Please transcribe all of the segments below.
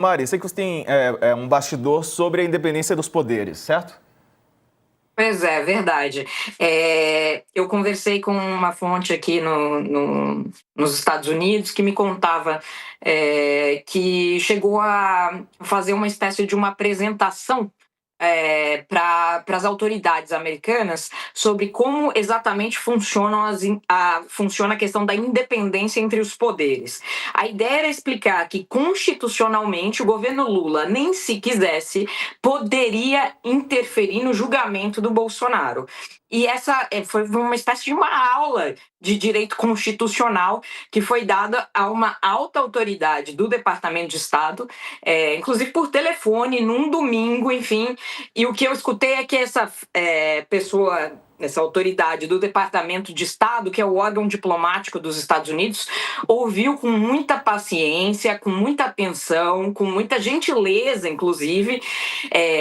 Mari, sei que você tem um bastidor sobre a independência dos poderes, certo? Pois é, verdade. Eu conversei com uma fonte aqui nos Estados Unidos que me contava que chegou a fazer uma espécie de uma apresentação para as autoridades americanas sobre como exatamente funciona a questão da independência entre os poderes. A ideia era explicar que, constitucionalmente, o governo Lula, nem se quisesse, poderia interferir no julgamento do Bolsonaro. E essa foi uma espécie de uma aula de direito constitucional que foi dada a uma alta autoridade do Departamento de Estado, inclusive por telefone, num domingo, enfim. E o que eu escutei é que essa pessoa, essa autoridade do Departamento de Estado, que é o órgão diplomático dos Estados Unidos, ouviu com muita paciência, com muita atenção, com muita gentileza, inclusive,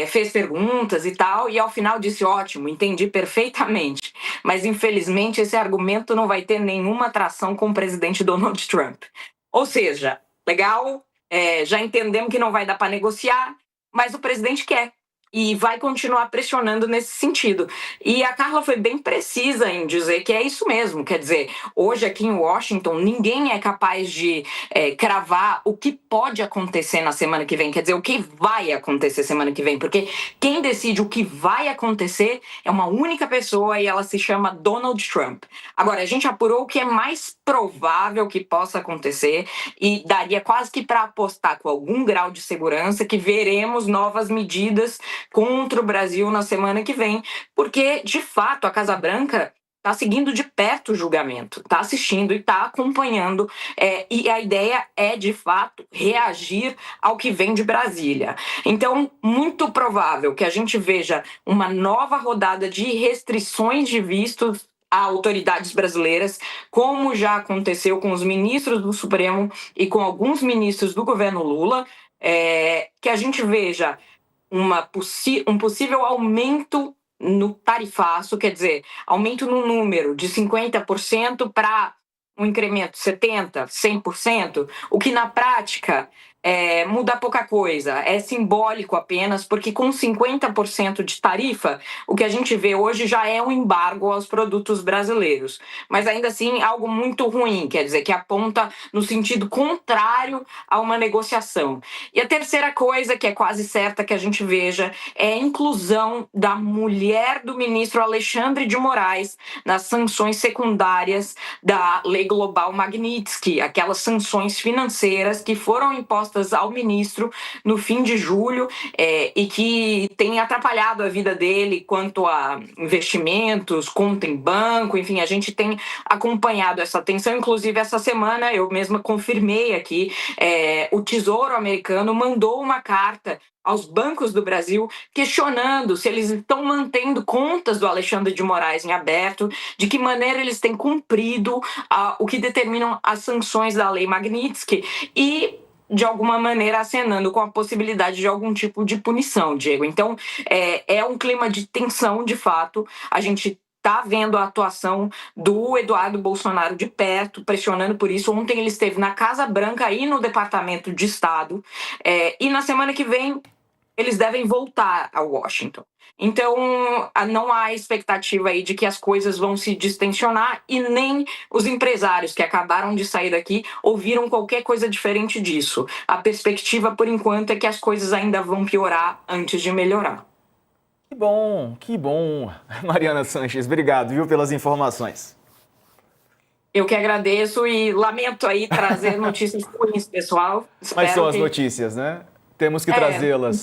fez perguntas e tal, e ao final disse: ótimo, entendi perfeitamente. Mas, infelizmente, esse argumento não vai ter nenhuma tração com o presidente Donald Trump. Ou seja, legal, já entendemos que não vai dar para negociar, mas o presidente quer. E vai continuar pressionando nesse sentido. E a Carla foi bem precisa em dizer que é isso mesmo. Quer dizer, hoje aqui em Washington, ninguém é capaz de cravar o que pode acontecer na semana que vem. Quer dizer, o que vai acontecer semana que vem. Porque quem decide o que vai acontecer é uma única pessoa e ela se chama Donald Trump. Agora, a gente apurou o que é mais provável que possa acontecer e daria quase que para apostar com algum grau de segurança que veremos novas medidas contra o Brasil na semana que vem, porque, de fato, a Casa Branca está seguindo de perto o julgamento, está assistindo e está acompanhando, e a ideia é, de fato, reagir ao que vem de Brasília. Então, muito provável que a gente veja uma nova rodada de restrições de vistos a autoridades brasileiras, como já aconteceu com os ministros do Supremo e com alguns ministros do governo Lula, que a gente veja um possível aumento no tarifaço, quer dizer, aumento no número de 50% para um incremento de 70%, 100%, o que na prática muda pouca coisa, é simbólico apenas, porque com 50% de tarifa, o que a gente vê hoje já é um embargo aos produtos brasileiros. Mas ainda assim, algo muito ruim, quer dizer, que aponta no sentido contrário a uma negociação. E a terceira coisa, que é quase certa que a gente veja, é a inclusão da mulher do ministro Alexandre de Moraes nas sanções secundárias da Lei Global Magnitsky, aquelas sanções financeiras que foram impostas ao ministro no fim de julho e que têm atrapalhado a vida dele quanto a investimentos, conta em banco, enfim, a gente tem acompanhado essa tensão. Inclusive, essa semana eu mesma confirmei aqui, o Tesouro americano mandou uma carta aos bancos do Brasil questionando se eles estão mantendo contas do Alexandre de Moraes em aberto, de que maneira eles têm cumprido o que determinam as sanções da Lei Magnitsky e, de alguma maneira, acenando com a possibilidade de algum tipo de punição, Diego. Então, é um clima de tensão, de fato. A gente está vendo a atuação do Eduardo Bolsonaro de perto, pressionando por isso. Ontem ele esteve na Casa Branca e no Departamento de Estado, e na semana que vem eles devem voltar a Washington. Então, não há expectativa aí de que as coisas vão se distensionar e nem os empresários que acabaram de sair daqui ouviram qualquer coisa diferente disso. A perspectiva, por enquanto, é que as coisas ainda vão piorar antes de melhorar. Que bom, que bom. Mariana Sanches, obrigado, viu, pelas informações. Eu que agradeço e lamento aí trazer notícias ruins, pessoal. Mas são Espero as que... notícias, né? Temos que trazê-las.